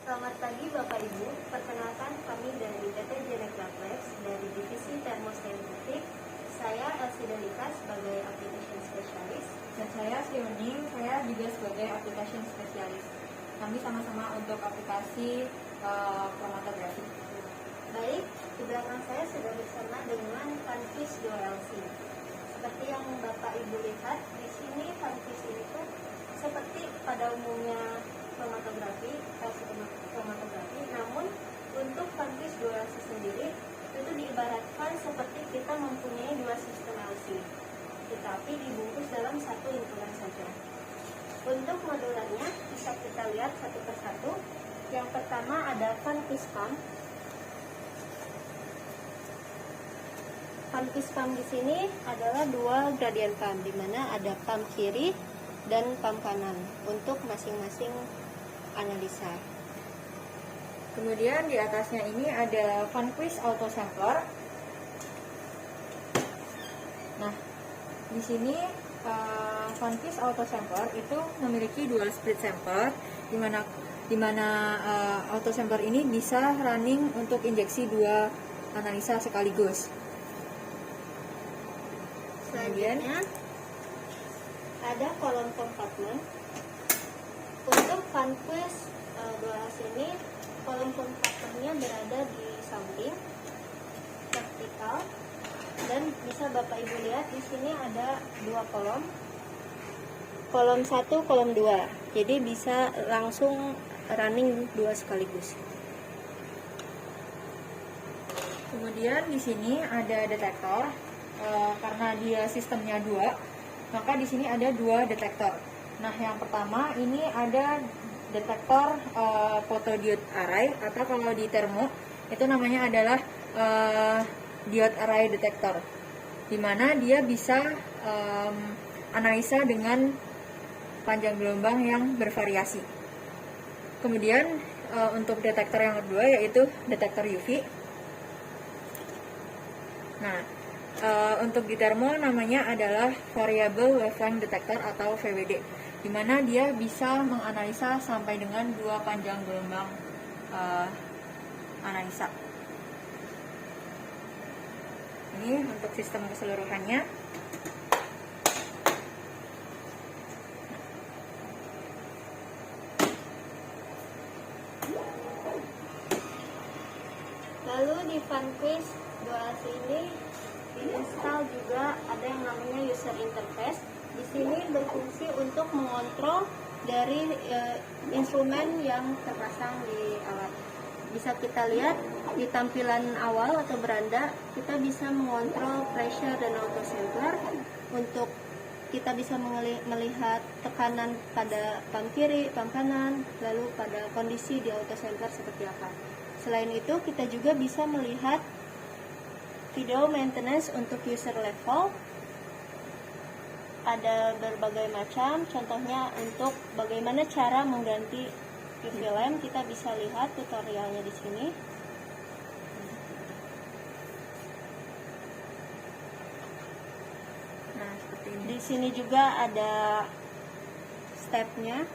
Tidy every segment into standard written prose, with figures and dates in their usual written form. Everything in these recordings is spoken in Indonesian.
Selamat pagi Bapak Ibu, perkenalkan kami dari PT Jeneka Flex dari Divisi Termostatik. Saya Elsida Lika sebagai Application Specialist. Dan saya Sri Wening, saya juga sebagai Application Specialist. Kami sama-sama untuk aplikasi kromatografi. Baik, di belakang saya sudah bersama dengan Funfish 2LC. Seperti yang Bapak Ibu lihat, di sini Funfish itu seperti pada umumnya kromatografi, namun untuk Funfish 2LC sendiri itu diibaratkan seperti kita mempunyai dua sistem LC, tetapi dibungkus dalam satu lingkungan saja. Untuk modularnya bisa kita lihat satu persatu. Yang pertama ada Funfish pump. Funfish pump di sini adalah dua gradient pump, di mana ada pump kiri dan pump kanan untuk masing-masing analisa. Kemudian di atasnya ini ada Funfish Auto Sampler. Nah, di sini Funfish Auto Sampler itu memiliki dual split sampler, di mana auto sampler ini bisa running untuk injeksi dua analisa sekaligus. Selanjutnya ada kolom kompartmen. Untuk Funfish 2LC ini kolom kompartmennya berada di samping vertikal, dan bisa Bapak Ibu lihat di sini ada dua kolom. Kolom 1, kolom 2. Jadi bisa langsung running dua sekaligus. Kemudian di sini ada detektor. Karena dia sistemnya dua, maka di sini ada dua detektor. Nah, yang pertama ini ada detektor photodiode array, atau kalau di termo itu namanya adalah diode array detector, di mana dia bisa analisa dengan panjang gelombang yang bervariasi. Kemudian untuk detektor yang kedua yaitu detektor UV. Nah, untuk di termo namanya adalah Variable Wavelength Detector atau VWD, di mana dia bisa menganalisa sampai dengan dua panjang gelombang analisa. Ini untuk sistem keseluruhannya. Lalu di Funfish 2LC ini diinstal juga ada yang namanya user interface. Di sini berfungsi untuk mengontrol dari instrumen yang terpasang di alat. Bisa kita lihat di tampilan awal atau beranda, kita bisa mengontrol pressure dan auto sampler. Untuk kita bisa melihat tekanan pada pump kiri, pump kanan, lalu pada kondisi di auto sampler seperti apa. Selain itu, kita juga bisa melihat video maintenance untuk user level. Ada berbagai macam, contohnya untuk bagaimana cara mengganti UV lamp, kita bisa lihat tutorialnya di sini. Nah, seperti ini. Di sini juga ada stepnya.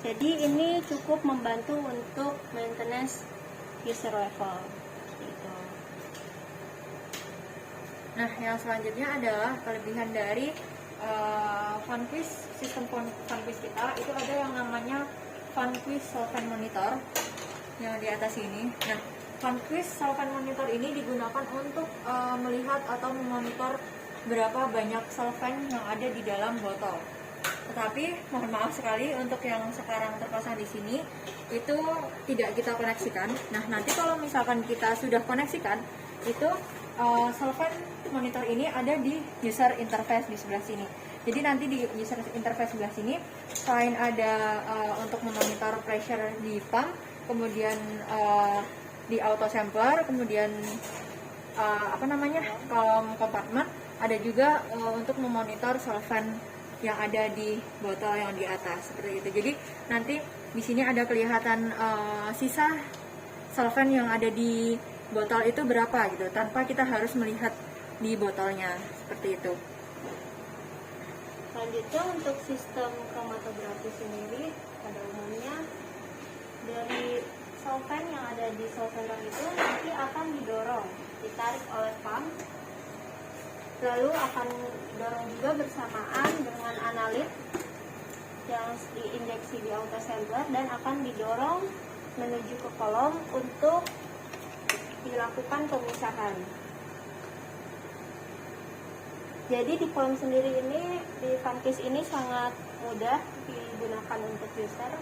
Jadi ini cukup membantu untuk maintenance user level. Gitu. Nah, yang selanjutnya adalah kelebihan dari Funfish, sistem Funfish kita itu ada yang namanya Funfish Solvent Monitor yang di atas ini. Nah, Funfish Solvent Monitor ini digunakan untuk melihat atau memonitor berapa banyak solvent yang ada di dalam botol. Tetapi mohon maaf sekali untuk yang sekarang terpasang di sini itu tidak kita koneksikan. Nah, nanti kalau misalkan kita sudah koneksikan, itu solvent monitor ini ada di user interface di sebelah sini. Jadi nanti di user interface sebelah sini, selain ada untuk memonitor pressure di pump, kemudian di auto sampler, kemudian kolom kompartmen, ada juga untuk memonitor solvent yang ada di botol yang di atas seperti itu. Jadi nanti di sini ada kelihatan sisa solvent yang ada di botol itu berapa gitu, tanpa kita harus melihat di botolnya seperti itu. Selanjutnya untuk sistem kromatografi sendiri pada umumnya dari solvent yang ada di solventer itu nanti akan didorong, ditarik oleh pump, lalu akan didorong juga bersamaan dengan analit yang diinjeksi di autosampler dan akan didorong menuju ke kolom untuk dilakukan pemisahan. Jadi di kolom sendiri ini, di FunQuiz ini sangat mudah digunakan untuk user.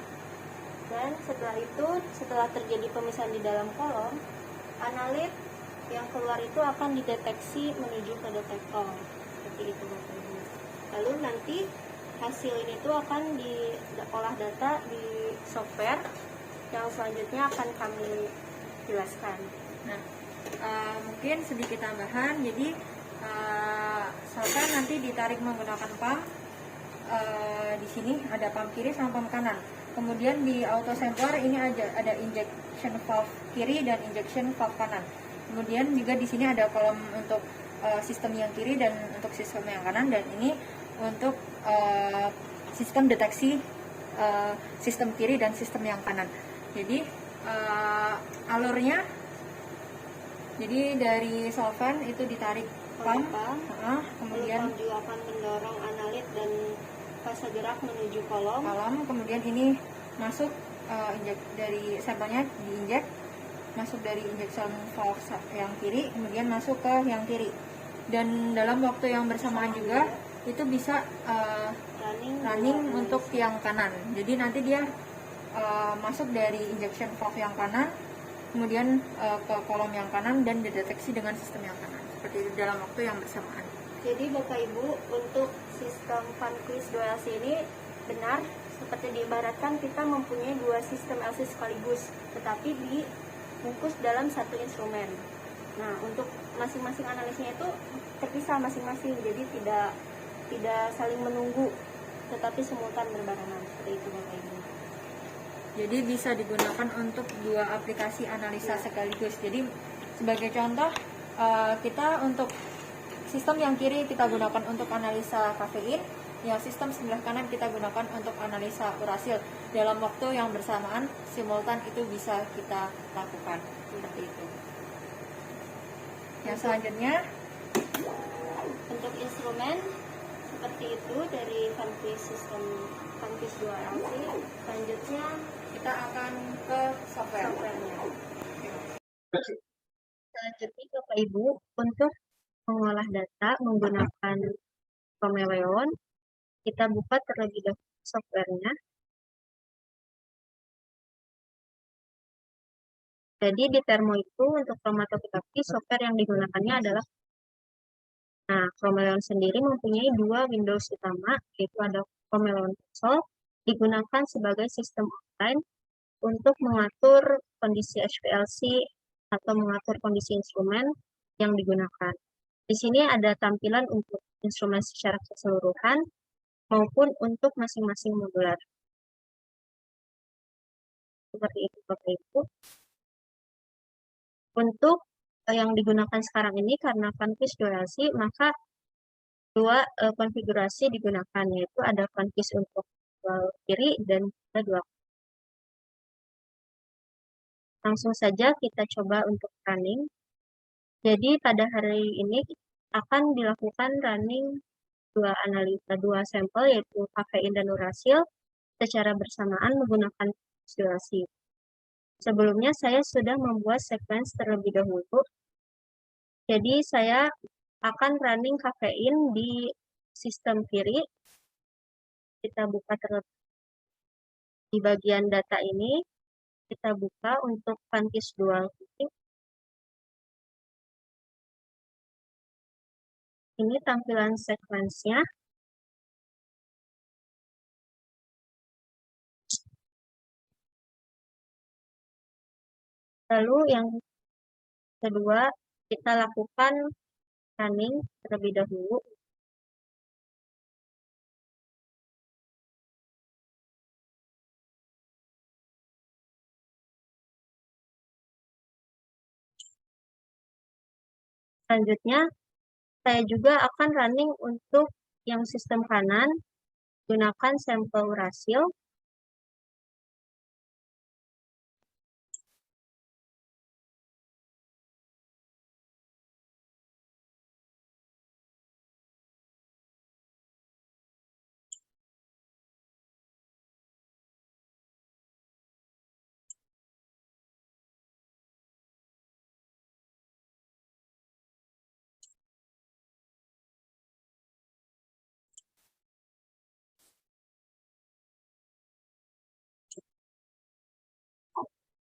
Dan setelah itu, setelah terjadi pemisahan di dalam kolom, analit yang keluar itu akan dideteksi menuju ke detektor. Seperti itu Bapak Ibu. Lalu nanti hasil ini tuh akan diolah data di software yang selanjutnya akan kami jelaskan. Nah, mungkin sedikit tambahan. Jadi solvent nanti ditarik menggunakan pump. Di sini ada pump kiri sama pump kanan. Kemudian di autosampler ini ada injection valve kiri dan injection valve kanan. Kemudian juga di sini ada kolom untuk sistem yang kiri dan untuk sistem yang kanan, dan ini untuk sistem deteksi sistem kiri dan sistem yang kanan. Jadi alurnya, jadi dari solvent itu ditarik pump, kemudian pump juga akan mendorong analit dan fase gerak menuju kolom. Kemudian ini masuk dari sampelnya diinjek, masuk dari injection valve yang kiri, kemudian masuk ke yang kiri. Dan dalam waktu yang bersamaan juga itu bisa running untuk yang kanan. Jadi nanti dia masuk dari injection valve yang kanan, kemudian ke kolom yang kanan dan dideteksi dengan sistem yang kanan. Seperti itu dalam waktu yang bersamaan. Jadi Bapak Ibu, untuk sistem FunQuiz 2LC ini benar seperti diibaratkan kita mempunyai dua sistem LC sekaligus, tetapi dibungkus dalam satu instrumen. Nah, untuk masing-masing analisnya itu terpisah masing-masing, jadi tidak saling menunggu, tetapi simultan berbarengan. Seperti itu Bapak Ibu. Jadi bisa digunakan untuk dua aplikasi analisa sekaligus. Jadi sebagai contoh, kita untuk sistem yang kiri kita gunakan untuk analisa kafein, yang sistem sebelah kanan kita gunakan untuk analisa urasil. Dalam waktu yang bersamaan, simultan itu bisa kita lakukan. Seperti itu. Yang selanjutnya, untuk instrumen seperti itu dari FunQuiz sistem FunQuiz 2LC. Selanjutnya kita akan ke software-nya. Selanjutnya Bapak Ibu, untuk mengolah data menggunakan Chromeleon, kita buka terlebih dahulu softwarenya. Jadi di Thermo itu untuk kromatografi software yang digunakannya adalah, nah, Chromeleon sendiri mempunyai dua Windows utama, yaitu ada Chromeleon Console, digunakan sebagai sistem online untuk mengatur kondisi HPLC atau mengatur kondisi instrumen yang digunakan. Di sini ada tampilan untuk instrumen secara keseluruhan maupun untuk masing-masing modular. Seperti itu Bapak Ibu. Untuk yang digunakan sekarang ini karena FunQuiz 2LC, maka dua konfigurasi digunakan, yaitu ada FunQuiz untuk kiri dan dua. Langsung saja kita coba untuk running. Jadi pada hari ini akan dilakukan running dua analisa, dua sampel, yaitu kafein dan urasil secara bersamaan menggunakan simulasi. Sebelumnya saya sudah membuat sequence terlebih dahulu. Jadi saya akan running kafein di sistem kiri. Kita buka terlebih di bagian data ini. Kita buka untuk FunQuiz dual kiri. Ini tampilan sequence-nya. Lalu yang kedua, kita lakukan running terlebih dahulu. Selanjutnya, saya juga akan running untuk yang sistem kanan, gunakan sampel urasil.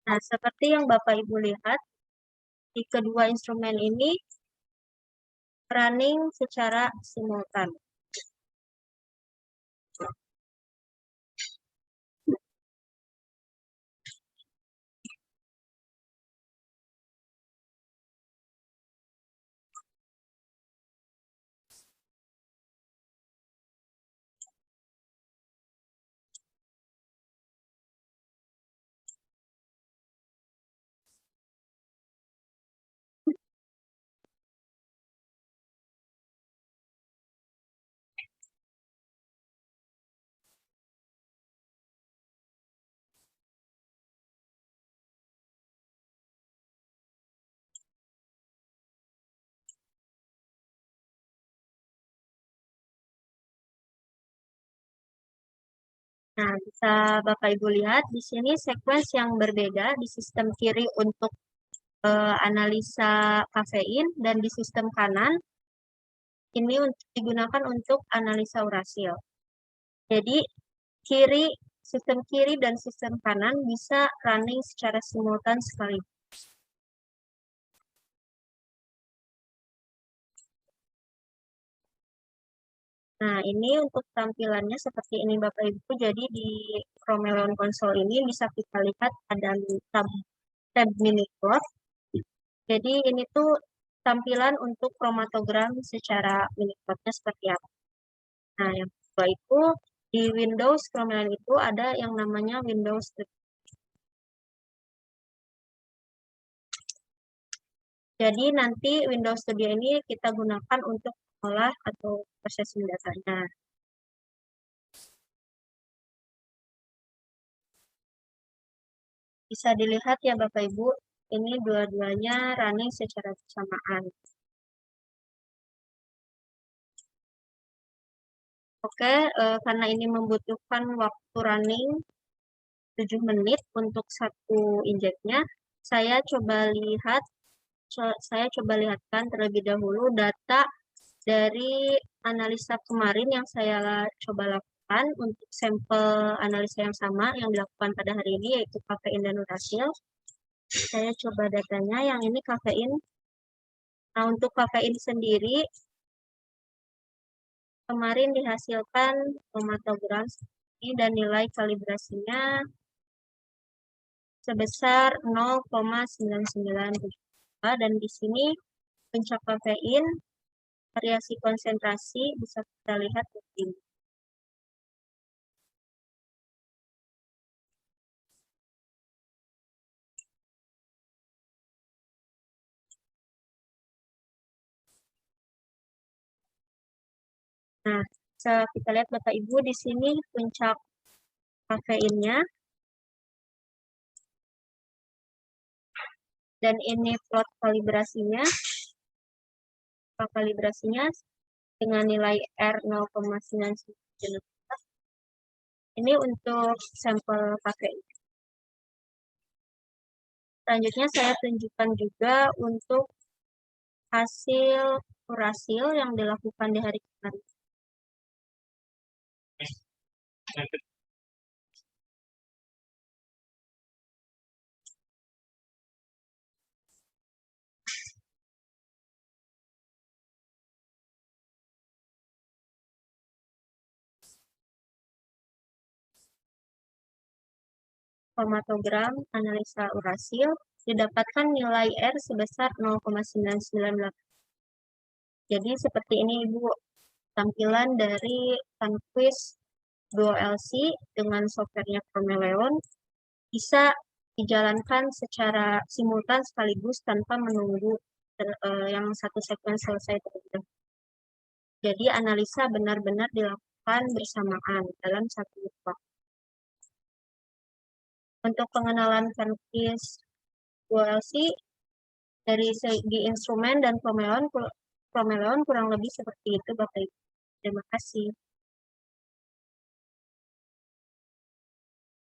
Nah, seperti yang Bapak Ibu lihat, di kedua instrumen ini running secara simultan. Nah, bisa Bapak Ibu lihat di sini sequence yang berbeda di sistem kiri untuk analisa kafein dan di sistem kanan ini digunakan untuk analisa urasil. Jadi sistem kiri dan sistem kanan bisa running secara simultan sekaligus. Nah, ini untuk tampilannya seperti ini Bapak Ibu. Jadi di Chromeleon Console ini bisa kita lihat ada tab mini plot. Jadi ini tuh tampilan untuk kromatogram secara mini plotnya seperti apa. Nah, yang kedua itu di Windows Chromeleon itu ada yang namanya Windows Studio. Jadi nanti Windows Studio ini kita gunakan untuk olah atau processing datanya. Bisa dilihat ya Bapak Ibu, ini dua-duanya running secara bersamaan. Oke, karena ini membutuhkan waktu running 7 menit untuk satu injeknya, saya coba lihatkan terlebih dahulu data dari analisa kemarin yang saya coba lakukan untuk sampel analisa yang sama yang dilakukan pada hari ini, yaitu kafein dan urasil. Saya coba datanya, yang ini kafein. Nah, untuk kafein sendiri, kemarin dihasilkan kromatogram ini dan nilai kalibrasinya sebesar 0,997 dan di sini puncak kafein variasi konsentrasi bisa kita lihat di sini. Nah, bisa kita lihat Bapak Ibu di sini puncak kafeinnya dan ini plot kalibrasinya. Kalibrasinya dengan nilai R 0,997. Ini untuk sampel kafein. Selanjutnya saya tunjukkan juga untuk hasil urasil yang dilakukan di hari kemarin. Kromatogram analisa urasil didapatkan nilai R sebesar 0,998. Jadi seperti ini Ibu tampilan dari Funquiz Duo LC dengan softwarenya Chromeleon bisa dijalankan secara simultan sekaligus tanpa menunggu yang satu sequence selesai terlebih dahulu. Jadi analisa benar-benar dilakukan bersamaan dalam satu waktu. Untuk pengenalan FunQuiz 2LC dari segi instrumen dan promeleon kurang lebih seperti itu Bapak Ibu. Terima kasih.